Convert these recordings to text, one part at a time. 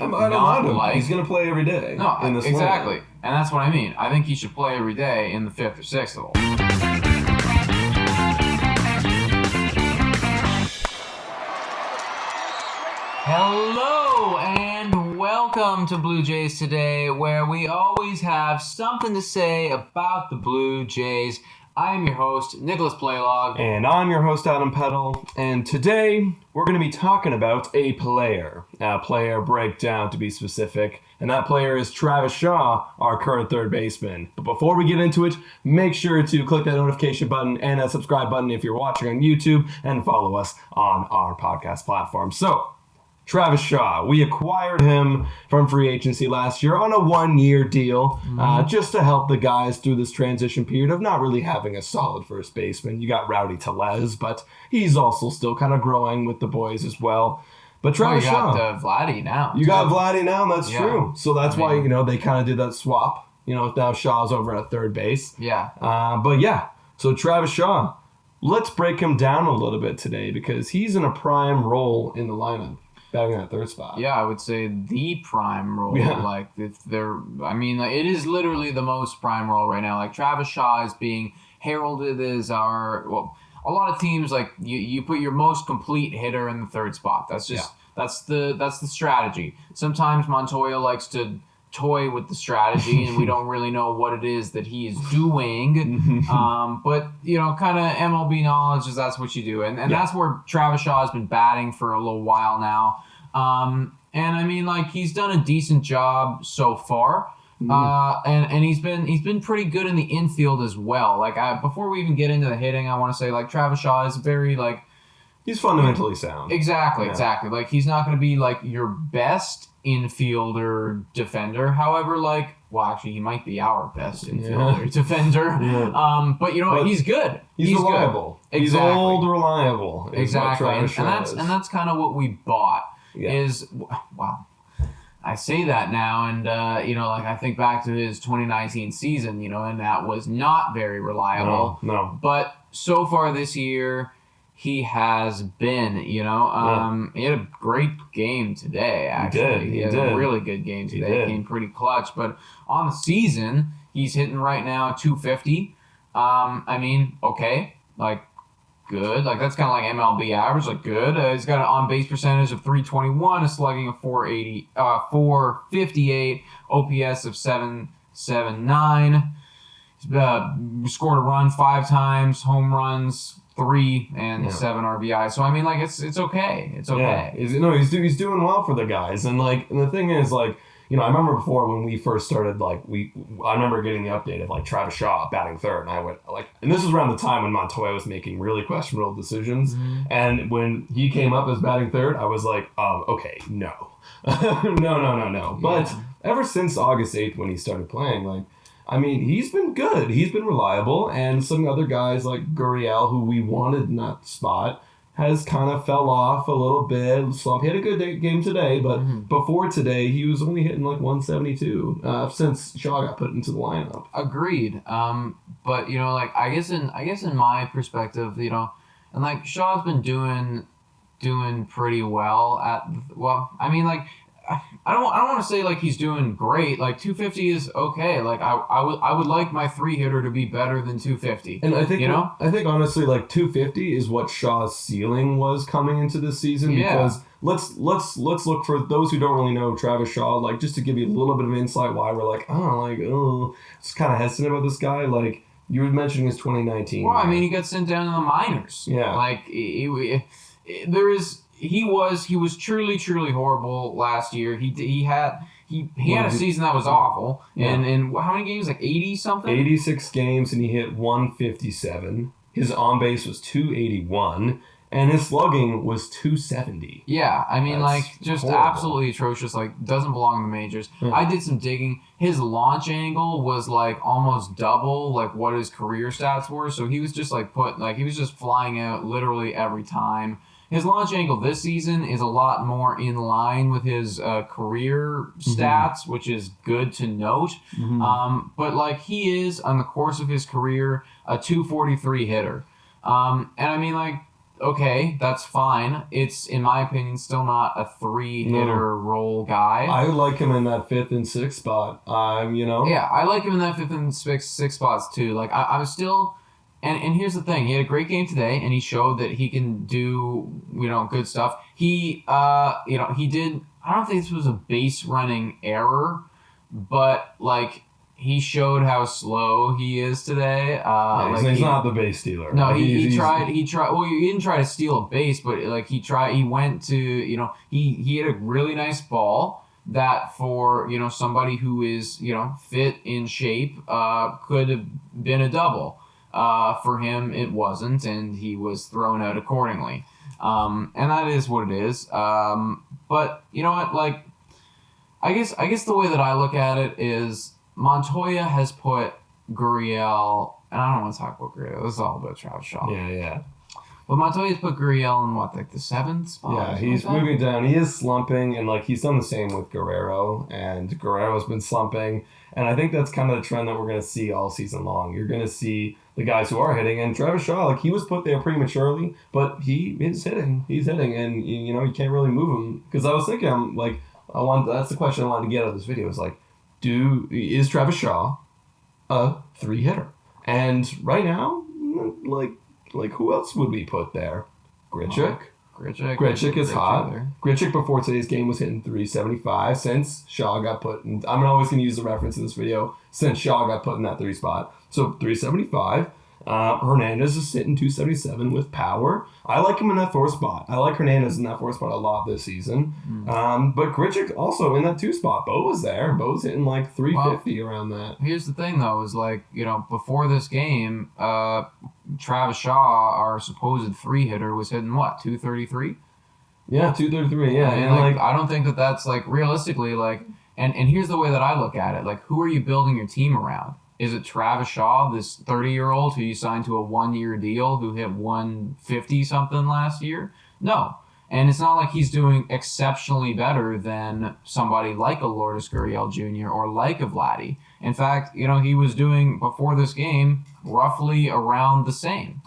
I don't mind him. He's going to play every day. No, in this exactly. lineup. And that's what I mean. I think he should play every day in the 5th or 6th hole. Hello and welcome to Blue Jays Today, where we always have something to say about the Blue Jays. I am your host, Nicholas Playlog. And I'm your host, Adam Peddle. And today, we're going to be talking about a player. A player breakdown, to be specific. And that player is Travis Shaw, our current third baseman. But before we get into it, make sure to click that notification button and that subscribe button if you're watching on YouTube, and follow us on our podcast platform. So, Travis Shaw, we acquired him from free agency last year on a 1-year deal, just to help the guys through this transition period of not really having a solid first baseman. You got Rowdy Tellez, but he's also still kind of growing with the boys as well. But Travis Shaw, you got Vladdy now. You got Vladdy now, that's true. So that's why, they kind of did that swap. Now Shaw's over at third base. Yeah. So Travis Shaw, let's break him down a little bit today because he's in a prime role in the lineup. Batting that third spot. Yeah, I would say the prime role. Yeah. It is literally the most prime role right now. Like, Travis Shaw is being heralded as a lot of teams, like, you put your most complete hitter in the third spot. That's just that's the strategy. Sometimes Montoya likes to toy with the strategy, and we don't really know what it is that he is doing. But kind of MLB knowledge is that's what you do, and that's where Travis Shaw has been batting for a little while now. And he's done a decent job so far. And he's been pretty good in the infield as well. Before we even get into the hitting, I want to say he's fundamentally sound. Exactly. Like, he's not going to be like your best infielder defender. However, he might be our best infielder defender. Yeah. But he's good. He's reliable. Good. He's old, reliable. Exactly. And that's kind of what we bought. Yeah. Wow. I say that now, and I think back to his 2019 season, and that was not very reliable. No. But so far this year, he has been, he had a great game today, actually. He had a really good game today. He came pretty clutch. But on the season, he's hitting right now 250. Good. That's kind of like MLB average, good. He's got an on-base percentage of .321, a slugging of .458, OPS of .779. He's scored a run 5 times, home runs 3, and 7 RBI. So it's okay. It's okay. Yeah. He's doing well for the guys, and the thing is I remember before when we first started, I remember getting the update of Travis Shaw batting third, and I went and this was around the time when Montoya was making really questionable decisions, and when he came up as batting third, I was okay, no, no. But ever since August 8th when he started playing, he's been good, he's been reliable, and some other guys like Gurriel, who we wanted in that spot, has kind of fell off a little bit. He had a good game today, but before today, he was only hitting 172 since Shaw got put into the lineup. Agreed. But I guess in my perspective, and Shaw's been doing pretty well I don't want to say he's doing great. 250 is okay. I would like my 3-hitter to be better than 250. And I think I think honestly 250 is what Shaw's ceiling was coming into this season. Because let's look for those who don't really know Travis Shaw. Just to give you a little bit of insight why we're it's kind of hesitant about this guy. You were mentioning his 2019. Well, he got sent down to the minors. Yeah. He was truly, truly horrible last year. He had a season that was awful. Yeah. And how many games? 80 something? 86 games, and he hit 157. His on base was 281, and his slugging was 270. Yeah, just horrible. Absolutely atrocious. Doesn't belong in the majors. Yeah. I did some digging. His launch angle was almost double what his career stats were. So he was just he was just flying out literally every time. His launch angle this season is a lot more in line with his career stats, which is good to note. But he is, on the course of his career, a 243 hitter. And okay, that's fine. It's, in my opinion, still not a 3-hitter role guy. I like him in that 5th and 6th spot. Yeah, I like him in that 5th and 6th spots too. Like I'm still, and here's the thing: he had a great game today, and he showed that he can do good stuff. He he did. I don't think this was a base running error, but like he showed how slow he is today. He's not the base stealer. No, he tried. Well, he didn't try to steal a base, but like he tried. He went to he had a really nice ball that for somebody who is fit in shape could have been a double. For him, it wasn't, and he was thrown out accordingly. And that is what it is. But you know what? Like, I guess the way that I look at it is Montoya has put Gurriel, and I don't want to talk about Gurriel. This is all about Travis Shaw. Yeah. But Montoya's put Gurriel in like the 7th spot. Yeah, he's moving down. He is slumping, and like he's done the same with Guerrero, and Guerrero's been slumping. And I think that's kind of the trend that we're going to see all season long. You're going to see the guys who are hitting, and Travis Shaw, like he was put there prematurely, but he is hitting. He's hitting, and you can't really move him. Because I was thinking, that's the question I wanted to get out of this video. Is like, is Travis Shaw a 3-hitter? And right now, like who else would we put there? Grichuk. Grichuk is hot. Grichuk before today's game was hitting 375 since Shaw got put in. I'm always going to use the reference in this video since Shaw got put in that 3 spot. So 375. Hernandez is sitting 277 with power. I like him in that 4 spot. I like Hernandez in that 4 spot a lot this season. But Grichuk also in that 2 spot. Bo was there. Bo's hitting like 350 around that. Here's the thing though, is like, before this game, Travis Shaw, our supposed 3-hitter, was hitting what, 233? Yeah, 233. Yeah, and like I don't think that's like realistically like. And here's the way that I look at it: like, who are you building your team around? Is it Travis Shaw, this 30-year-old who you signed to a 1-year deal who hit 150 something last year? No. And it's not like he's doing exceptionally better than somebody like a Lourdes Gurriel Jr. or like a Vladdy. In fact, he was doing, before this game, roughly around the same.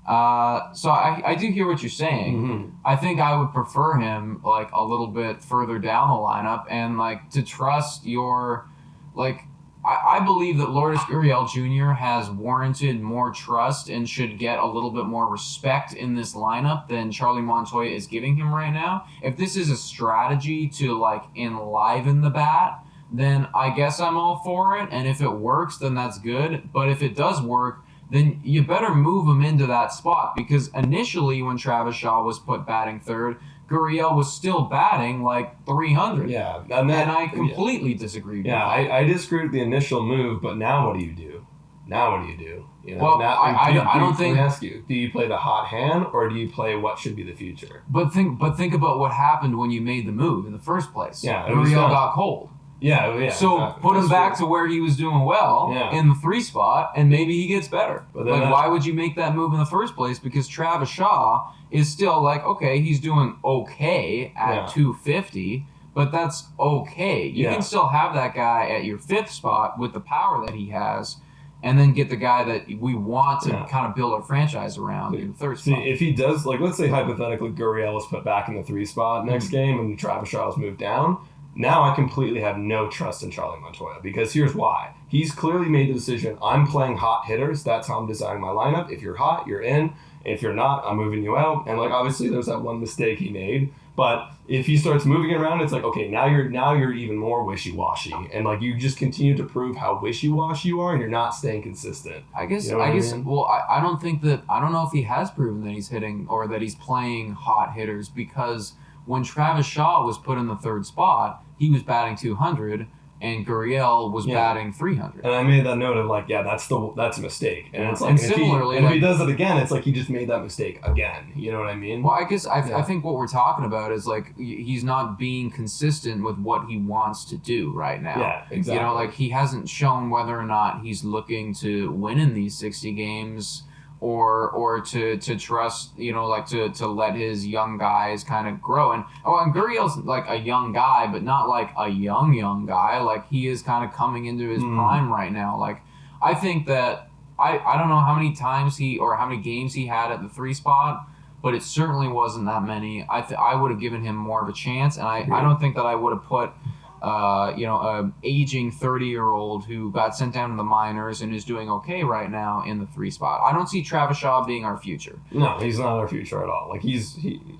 So I do hear what you're saying. Mm-hmm. I think I would prefer him like a little bit further down the lineup, and like to trust your like. I believe that Lourdes Gurriel Jr. has warranted more trust and should get a little bit more respect in this lineup than Charlie Montoya is giving him right now. If this is a strategy to like enliven the bat, then I guess I'm all for it. And if it works, then that's good. But if it does work, then you better move him into that spot, because initially when Travis Shaw was put batting 3rd, Gurriel was still batting like 300. Yeah. And I completely disagreed with that. I disagree with the initial move, but now what do you do? Well, I don't think. Let me ask you: do you play the hot hand, or do you play what should be the future? But think about what happened when you made the move in the first place. Yeah, Gurriel got cold. Yeah. So exactly. put him back to where he was doing well in the 3 spot, and maybe he gets better. But like, why would you make that move in the first place? Because Travis Shaw is still like, okay, he's doing okay at 250, but that's okay. You can still have that guy at your 5th spot with the power that he has, and then get the guy that we want to kind of build our franchise around in the 3rd spot. If he does, like, let's say hypothetically Gurriel was put back in the 3 spot next game and Travis Shaw was moved down, now I completely have no trust in Charlie Montoya, because here's why. He's clearly made the decision, I'm playing hot hitters, that's how I'm designing my lineup. If you're hot, you're in. If you're not, I'm moving you out. And like obviously there's that one mistake he made, but if he starts moving it around, it's like, okay, now you're even more wishy-washy, and like you just continue to prove how wishy-washy you are, and you're not staying consistent. I guess. Well, I don't think that. I don't know if he has proven that he's hitting or that he's playing hot hitters, because when Travis Shaw was put in the 3rd spot, he was batting 200. And Gurriel was batting 300. And I made that note of like, that's a mistake. And it's like, and similarly, if he does it again, it's like he just made that mistake again. You know what I mean? Well, I guess I think what we're talking about is like he's not being consistent with what he wants to do right now. Yeah, exactly. Like he hasn't shown whether or not he's looking to win in these 60 games. Or to trust, to let his young guys kind of grow. And Gurriel's like a young guy, but not like a young guy. Like he is kind of coming into his prime right now. Like I think that I don't know how many times how many games he had at the 3 spot, but it certainly wasn't that many. I would have given him more of a chance, and I don't think that I would have put a aging 30-year-old who got sent down to the minors and is doing okay right now in the 3 spot. I don't see Travis Shaw being our future. No, he's not our future at all. Like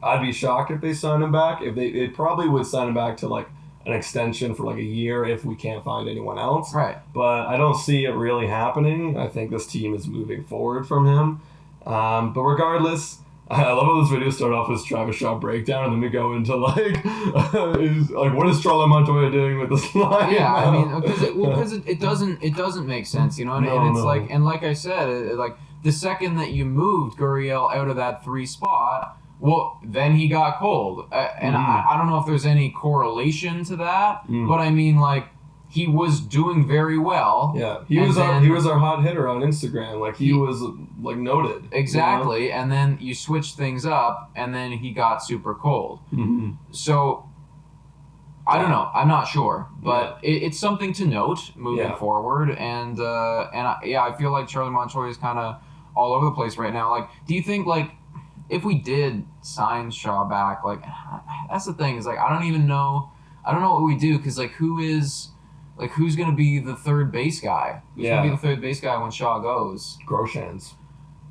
I'd be shocked if they signed him back. If they probably would sign him back to like an extension for like a year if we can't find anyone else. Right. But I don't see it really happening. I think this team is moving forward from him. But regardless, I love how this video start off as Travis Shaw breakdown, and then we go into like, what is Charlie Montoya doing with this line? Yeah, I mean, because it doesn't make sense, you know, and it's like, and like I said, like the second that you moved Gurriel out of that 3 spot, well, then he got cold, and I don't know if there's any correlation to that, but I mean, like, he was doing very well. Yeah, he was our hot hitter on Instagram. Like he was like noted. Exactly, you know? And then you switch things up, and then he got super cold. Mm-hmm. So I don't know. I'm not sure, but it's something to note moving forward. And I feel like Charlie Montoya is kind of all over the place right now. Like, do you think like if we did sign Shaw back, like that's the thing is like I don't know what we do because like who's going to be the third base guy? Who's going to be the third base guy when Shaw goes? Groshans.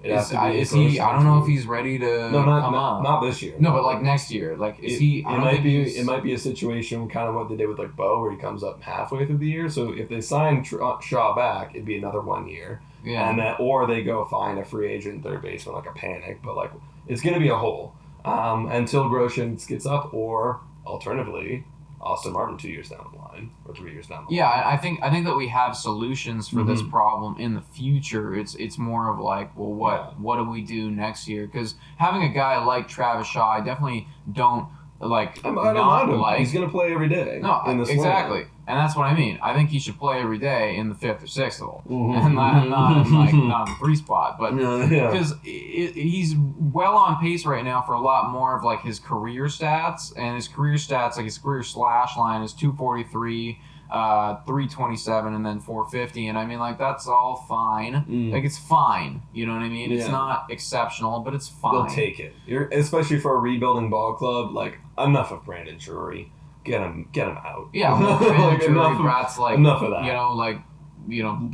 Is he? I don't know if he's ready to come up. Not this year. No, but like next year. Like, is he? It might be a situation kind of what they did with like Bo, where he comes up halfway through the year. So if they sign Shaw back, it'd be another 1 year. Yeah. And then, or they go find a free agent third baseman, like a panic. But like, it's going to be a hole until Groshans gets up, or alternatively, Austin Martin 2 years down the line or 3 years down the line. Yeah, I think that we have solutions for this problem in the future. It's more of like, well, what do we do next year? Because having a guy like Travis Shaw, I definitely don't like. I don't mind him. He's gonna play every day. No, in this exactly, and that's what I mean. I think he should play every day in the 5th or 6th hole, and not in the 3 spot. But because he's well on pace right now for a lot more of like his career stats, and his career stats, like his career slash line is 243, 327, and then 450. And I mean, like that's all fine. Like it's fine. You know what I mean? It's not exceptional, but it's fine. They'll take it. Especially for a rebuilding ball club. Like enough of Brandon Drury. Get him out. Yeah, well, Brandon like, Drury, Brat's like enough of that.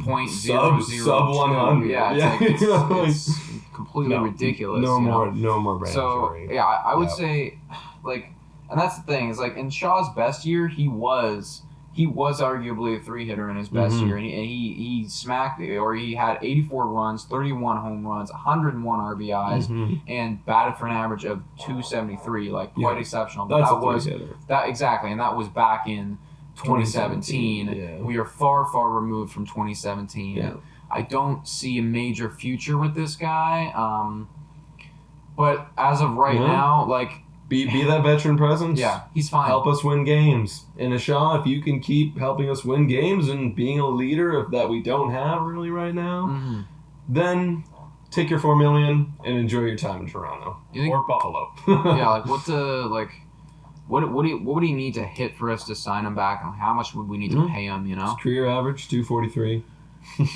Point zero sub 100. Yeah, it's completely ridiculous. No more Brandon Drury. So yeah, I would say, like, and that's the thing is like in Shaw's best year, he was arguably a 3-hitter in his best year, and he smacked it, or he had 84 runs, 31 home runs, 101 RBIs, and batted for an average of 273, like quite exceptional. But that's that a was 3-hitter. That exactly, and that was back in 2017. Yeah. We are far removed from 2017. Yeah. I don't see a major future with this guy, but as of right now, like. Be that veteran presence. Yeah, he's fine. Help us win games. And Shaw, if you can keep helping us win games and being a leader that we don't have really right now, then take your $4 million and enjoy your time in Toronto or Buffalo. Yeah, like what would he need to hit for us to sign him back, and how much would we need to pay him? You know, his career average 243.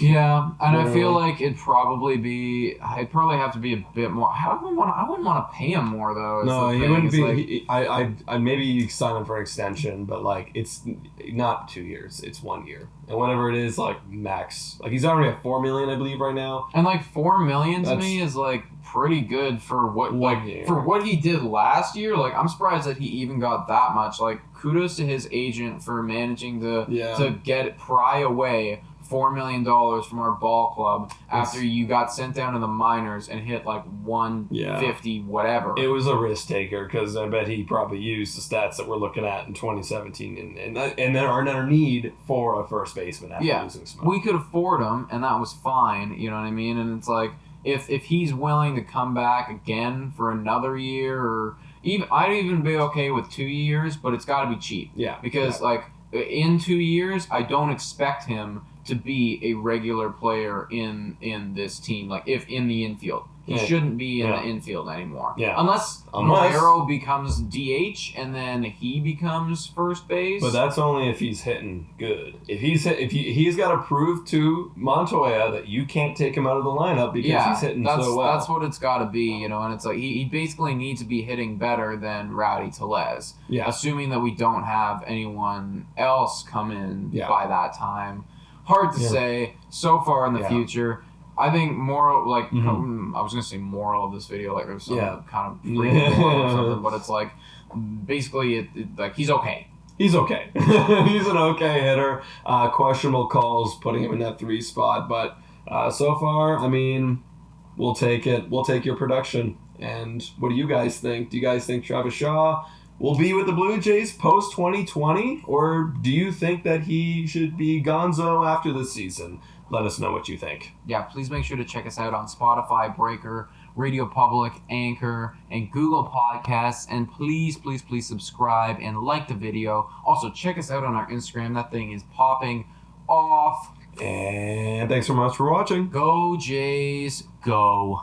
Yeah, and I feel like it'd probably have to be a bit more. I wouldn't want to pay him more though. No, he wouldn't be. I maybe you sign him for an extension, but like it's not 2 years; it's 1 year, and whatever it is, like max. Like he's already at $4 million, I believe, right now. And like $4 million to me is like pretty good for what for what he did last year. Like I'm surprised that he even got that much. Like kudos to his agent for managing to pry away $4 million from our ball club after you got sent down to the minors and hit like 150 whatever. It was a risk taker because I bet he probably used the stats that we're looking at in 2017 and there are another need for a first baseman after losing Smoke. We could afford him and that was fine, you know what I mean? And it's like if he's willing to come back again for another year, or I'd even be okay with 2 years, but it's got to be cheap. Yeah, because like in 2 years, I don't expect him to be a regular player in this team, like if in the infield. He shouldn't be in the infield anymore. Yeah. Unless Guerrero becomes DH and then he becomes first base. But that's only if he's hitting good. If he's got to prove to Montoya that you can't take him out of the lineup because he's hitting so well. That's what it's got to be, and it's like he basically needs to be hitting better than Rowdy Tellez. Yeah. Assuming that we don't have anyone else come in by that time. Hard to say. So far in the future. I think moral, I was gonna say moral of this video, like there's some kind of freaking moral or something, but it's like basically like he's okay. He's okay. He's an okay hitter. Questionable calls putting him in that 3 spot, but so far, I mean, we'll take it. We'll take your production. And what do you guys think? Do you guys think Travis Shaw will be with the Blue Jays post 2020, or do you think that he should be gonzo after this season? Let us know what you think. Yeah, please make sure to check us out on Spotify, Breaker, Radio Public, Anchor, and Google Podcasts. And please, please, please subscribe and like the video. Also, check us out on our Instagram. That thing is popping off. And thanks so much for watching. Go Jays, go.